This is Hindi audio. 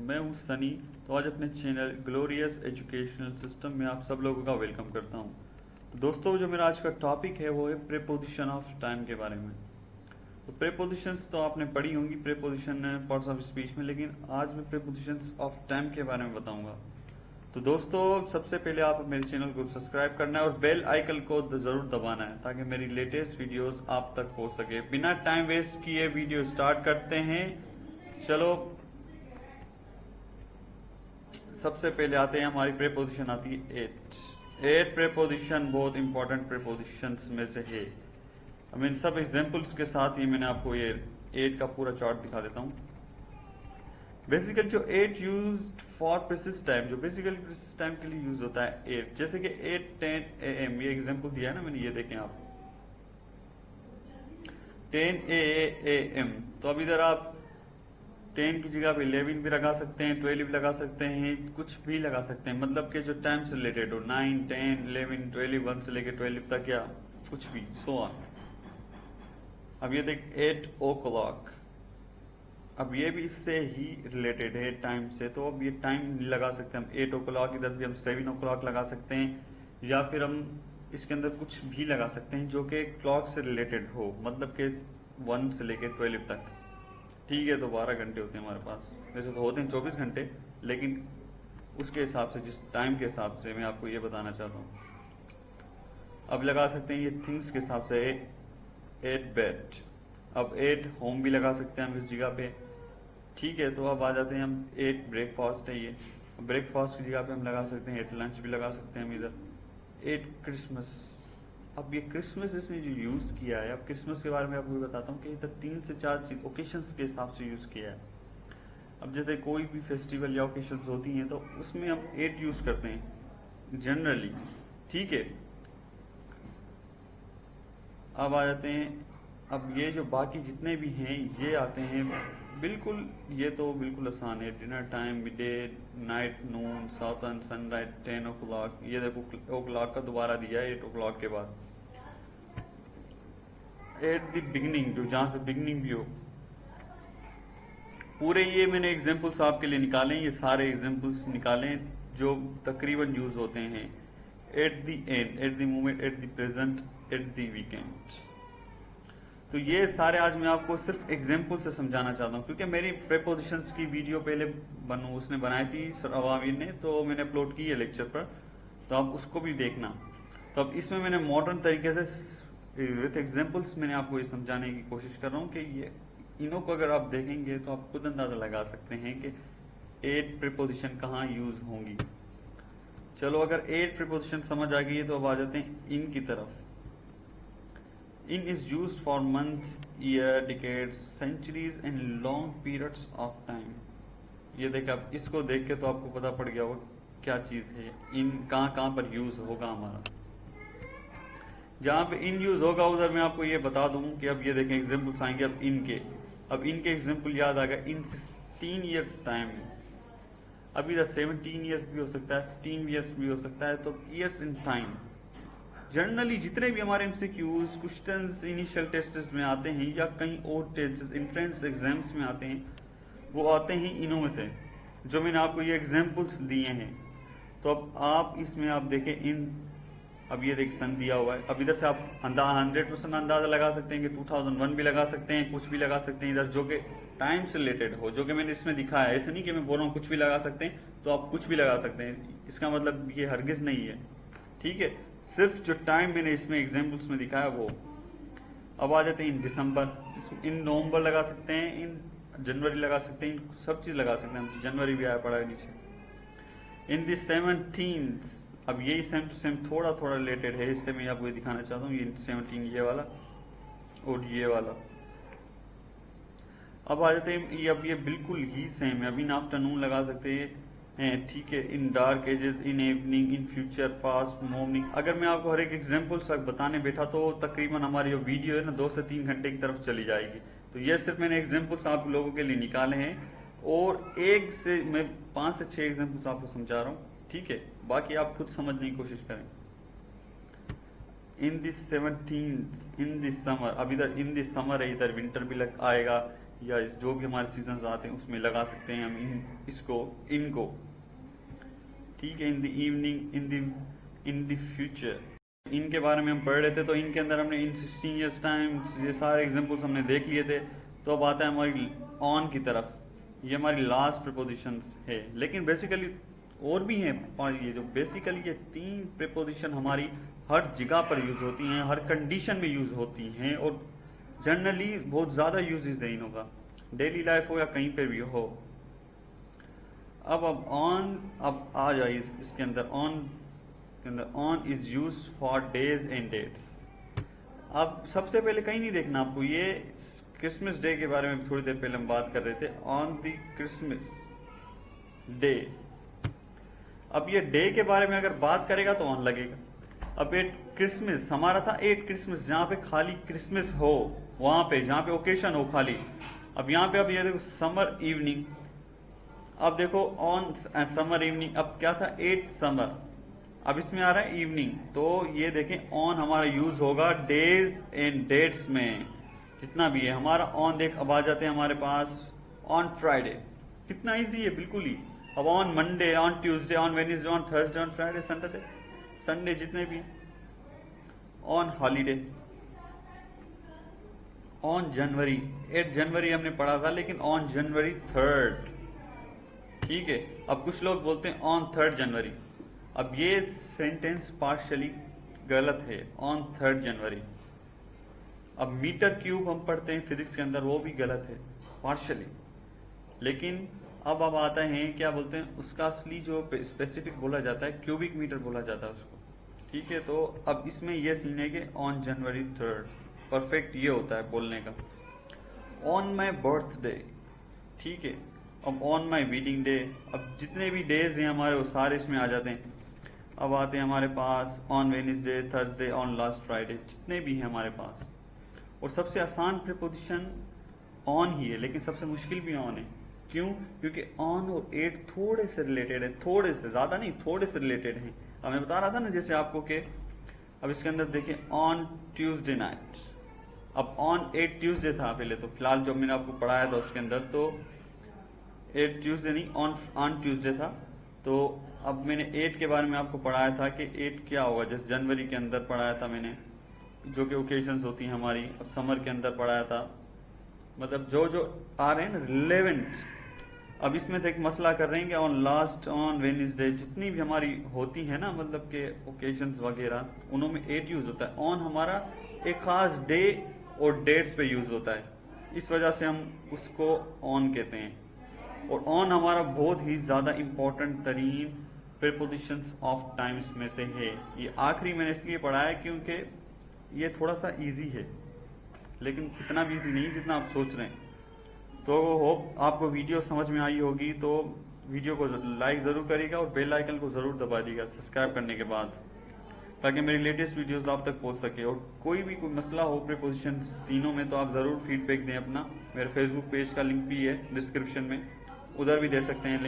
मैं हूं सनी। तो आज अपने चैनल ग्लोरियस एजुकेशनल सिस्टम में आप सब लोगों का वेलकम करता हूं। तो दोस्तों, जो मेरा आज का टॉपिक है वो है प्रीपोजिशन ऑफ टाइम के बारे में। तो प्रीपोजिशंस तो आपने पढ़ी होंगी, प्रीपोजिशन पार्ट्स ऑफ स्पीच में, लेकिन आज मैं प्रीपोजिशंस ऑफ टाइम के बारे में बताऊंगा। तो दोस्तों, सबसे पहले आप मेरे चैनल को सब्सक्राइब करना है और बेल आइकन को जरूर दबाना है ताकि मेरी लेटेस्ट वीडियोस आप तक पहुंच सके। बिना टाइम वेस्ट किए वीडियो स्टार्ट करते हैं। चलो, सबसे पहले आते हैं, हमारी प्रीपोजिशन आती है एट प्रीपोजिशन बहुत इंपॉर्टेंट प्रीपोजिशंस में से है। अब इन सब एग्जांपल्स के साथ ही मैंने आपको ये एट का पूरा चार्ट दिखा देता हूँ। बेसिकली जो at used for precise time, जो बेसिकली प्रेसिस टाइम के लिए यूज होता है एट, जैसे कि 8:10 AM, ये एग्जांपल दिया है ना मैंने, ये देखें आप 10 AM। तो अब इधर आप 10 की जगह पे 11 भी लगा सकते हैं, 12 भी लगा सकते हैं, कुछ भी लगा सकते हैं, मतलब कि जो टाइम से रिलेटेड हो, 9, 10, 11, 12, 1 से लेकर 12 तक, या कुछ भी, सो ऑन। अब ये देख 8 o'clock, अब ये भी इससे ही रिलेटेड है टाइम से, तो अब ये टाइम लगा सकते हैं हम 8 o'clock, इधर भी हम 7 o'clock लगा सकते हैं, या फिर हम इसके अंदर कुछ भी लगा सकते हैं जो कि क्लॉक से रिलेटेड हो, मतलब कि 1 से लेकर 12 तक। ठीक है, तो 12 घंटे होते हैं हमारे पास, वैसे तो होते हैं 24 घंटे, लेकिन उसके हिसाब से, जिस टाइम के हिसाब से मैं आपको ये बताना चाहता हूँ। अब लगा सकते हैं ये थिंग्स के हिसाब से 8 बेड, अब 8 होम भी लगा सकते हैं हम इस जगह पे। ठीक है, तो अब आ जाते हैं हम 8 ब्रेकफास्ट है, ये ब्रेकफास्ट की जगह पे हम लगा सकते हैं 8 लंच भी लगा सकते हैं हम इधर। 8 क्रिसमस, अब ये क्रिसमस इसने जो यूज किया है, अब क्रिसमस के बारे में आपको बताता हूँ कि इधर 3 से 4 ओकेशंस के हिसाब से यूज किया है। अब जैसे कोई भी फेस्टिवल या ओकेशंस होती हैं तो उसमें हम 8 यूज करते हैं जनरली। ठीक है, अब आ जाते हैं, अब ये जो बाकी जितने भी हैं ये आते हैं बिल्कुल, ये तो बिल्कुल आसान है। Dinner time, mid day, night, noon, southern, sunrise, 10 o'clock, ये देखो o'clock का दोबारा दिया है 8 o'clock के बाद। एट द बिगनिंग, जो जहां से बिगनिंग भी हो, पूरे ये मैंने एग्जांपल्स आपके लिए निकाले, ये सारे एग्जांपल्स निकाले जो तकरीबन यूज होते हैं। At the end, at the moment, at the present, at the weekend. तो ये सारे आज मैं आपको सिर्फ एग्जांपल से समझाना चाहता हूँ, क्योंकि मेरी प्रीपोजिशंस की वीडियो पहले उसने बनाई थी सर अवामीर ने, तो मैंने अपलोड की है लेक्चर पर, तो आप उसको भी देखना। तो अब इसमें मैंने मॉडर्न तरीके से विथ एग्जांपल्स मैंने आपको ये समझाने की कोशिश कर रहा हूँ कि ये इनों को अगर आप देखेंगे तो आप खुद अंदाजा लगा सकते हैं कि 8 प्रीपोजिशन कहाँ यूज होंगी। चलो, अगर 8 प्रीपोजिशन समझ आ गई है तो अब आ जाते हैं इन की तरफ। In is used for months, year, decades, centuries and long periods of time. ये देखिए, आप इसको देख के तो आपको पता पड़ गया होगा क्या चीज है। इन कहाँ कहाँ पर यूज होगा हमारा, जहाँ पे इन यूज होगा उधर मैं आपको ये बता दूं कि अब ये देखें एग्जाम्पल्स आएंगे। अब इनके एग्जाम्पल याद आ गया। इन 16 years टाइम, अब इधर 17 years भी हो सकता है, 15 years भी हो सकता है, तो ईयर्स इन टाइम। जनरली जितने भी हमारे एमसीक्यूज क्वेश्चंस इनिशियल टेस्ट में आते हैं या कहीं और टेस्ट एंट्रेंस एग्जाम्स में आते हैं, वो आते हैं इनों में से, जो मैंने आपको ये एग्जांपल्स दिए हैं। तो अब आप इसमें आप देखें इन, अब ये देख सन दिया हुआ है, अब इधर से आप 100% अंदाजा लगा सकते हैं कि 2001 भी लगा सकते हैं, कुछ भी लगा सकते हैं इधर जो कि टाइम से रिलेटेड हो, जो कि मैंने इसमें दिखाया है। ऐसे नहीं कि मैं बोल रहा हूँ कुछ भी लगा सकते हैं, तो आप कुछ भी लगा सकते हैं, इसका मतलब ये हरगिज नहीं है। ठीक है, सिर्फ जो टाइम मैंने इसमें एग्जांपल्स में दिखाया वो। अब आ जाते हैं इन दिसंबर, इन नवंबर लगा सकते हैं, इन जनवरी लगा सकते हैं, इन सब चीज लगा सकते हैं। जनवरी भी आया पड़ा है नीचे। इन दी 17, अब यही सेम टू सेम थोड़ा थोड़ा रिलेटेड है, इससे मैं आपको ये दिखाना चाहता हूँ। ये 17 ये वाला और ये वाला। अब आ जाते हैं, अब ये बिल्कुल ही सेम है। अब इन आफ्टरनून लगा सकते हैं, ठीक है, इन dark ages, in evening, in future, past, morning. अगर मैं आपको हर एक एग्जांपल तक बताने बैठा तो तकरीबन हमारी जो वीडियो है ना 2 से 3 घंटे की तरफ चली जाएगी। तो ये सिर्फ मैंने एग्जांपल्स आप लोगों के लिए निकाले हैं, और मैं 5 से 6 एग्जांपल्स आपको समझा रहा हूँ। ठीक है, बाकी आप खुद समझने की कोशिश करें। In this 17 in this summer, अब इधर इन दिस समर है, इधर विंटर भी आएगा। या जो भी हमारे सीजन आते हैं उसमें लगा सकते हैं हम इनको। ठीक है, in the evening, in the future. इनके बारे में हम पढ़ रहे थे, तो इनके अंदर हमने इंस्टेंटेनियस टाइम, ये सारे एग्जांपल्स हमने देख लिए थे। तो अब आता है हमारी ऑन की तरफ। ये हमारी लास्ट प्रीपोजिशंस है, लेकिन बेसिकली और भी हैं। ये जो बेसिकली ये 3 प्रीपोजिशन हमारी हर जगह पर यूज होती हैं, हर कंडीशन में यूज होती हैं, और जनरली बहुत ज़्यादा यूजेस है इनों का, डेली लाइफ हो या कहीं पर भी हो। अब ऑन, अब आ जाइए इसके अंदर। On is use for days and dates. अब सबसे पहले कहीं नहीं देखना आपको, ये क्रिसमस डे के बारे में थोड़ी देर पहले हम बात कर रहे थे, ऑन द क्रिसमस डे। अब ये डे के बारे में अगर बात करेगा तो ऑन लगेगा। अब 8 क्रिसमस हमारा था, 8 क्रिसमस, जहां पे खाली क्रिसमस हो, वहां पे जहां पे ओकेशन हो खाली। अब यहाँ पे अब ये देखो समर इवनिंग, अब देखो ऑन समर इवनिंग, अब क्या था 8 समर, अब इसमें आ रहा है इवनिंग, तो ये देखें ऑन हमारा यूज होगा डेज एंड डेट्स में, जितना भी है हमारा ऑन। देख अब आ जाते हैं हमारे पास ऑन फ्राइडे, कितना इजी है बिल्कुल ही। अब on Monday, on Tuesday, on Wednesday, on Thursday, on Friday, Saturday, Sunday, जितने भी। ऑन हॉलीडे, ऑन जनवरी, 8 जनवरी हमने पढ़ा था, लेकिन ऑन जनवरी 3rd, ठीक है। अब कुछ लोग बोलते हैं ऑन 3rd जनवरी, अब ये सेंटेंस पार्शियली गलत है, ऑन 3rd जनवरी। अब मीटर क्यूब हम पढ़ते हैं फिजिक्स के अंदर, वो भी गलत है पार्शियली। लेकिन अब आता है क्या बोलते हैं, उसका असली जो स्पेसिफिक बोला जाता है क्यूबिक मीटर बोला जाता है उसको, ठीक है। तो अब इसमें यह सीन है कि ऑन जनवरी 3rd, परफेक्ट ये होता है बोलने का। ऑन माई बर्थडे, ठीक है। अब ऑन माई वेडिंग डे, अब जितने भी डेज हैं हमारे वो सारे इसमें आ जाते हैं। अब आते हैं हमारे pass on Wednesday, Thursday, on last Friday, जितने भी हैं हमारे पास। और सबसे आसान प्रीपोजिशन ऑन ही है, लेकिन सबसे मुश्किल भी ऑन है। क्यों? क्योंकि ऑन और 8 थोड़े से रिलेटेड है, थोड़े से, ज्यादा नहीं, थोड़े से रिलेटेड हैं। अब मैं बता रहा था ना जैसे आपको कि अब इसके अंदर देखिए ऑन ट्यूसडे नाइट, अब ऑन 8 ट्यूसडे था पहले, तो फिलहाल जो मैंने आपको पढ़ाया था उसके अंदर तो 8 ट्यूसडे नहीं, ऑन ट्यूसडे था। तो अब मैंने 8 के बारे में आपको पढ़ाया था कि 8 क्या होगा, जैसे जनवरी के अंदर पढ़ाया था मैंने, जो कि ओकेजन्स होती हैं हमारी। अब समर के अंदर पढ़ाया था, मतलब जो जो आ रहे हैं ना रिलेवेंट। अब इसमें तो एक मसला कर रहे हैं कि ऑन लास्ट, ऑन वेडनेसडे, जितनी भी हमारी होती है ना, मतलब के ओकेजन्स वगैरह, उनमें 8 यूज होता है। ऑन हमारा एक खास डे और डेट्स पे यूज होता है, इस वजह से हम उसको ऑन कहते हैं। और ऑन हमारा बहुत ही ज्यादा इंपॉर्टेंट तरीन प्रीपोजिशंस ऑफ टाइम्स में से है। ये आखिरी मैंने इसलिए पढ़ा है क्योंकि ये थोड़ा सा इजी है, लेकिन इतना भी इजी नहीं जितना आप सोच रहे हैं। तो होप आपको वीडियो समझ में आई होगी, तो वीडियो को लाइक ज़रूर करिएगा और बेल आइकन को ज़रूर दबा दीजिएगा सब्सक्राइब करने के बाद, ताकि मेरी लेटेस्ट वीडियोस आप तक पहुंच सके। और कोई भी कोई मसला हो प्रीपोजिशन तीनों में, तो आप ज़रूर फीडबैक दें अपना। मेरे फेसबुक पेज का लिंक भी है डिस्क्रिप्शन में, उधर भी दे सकते हैं लिंक।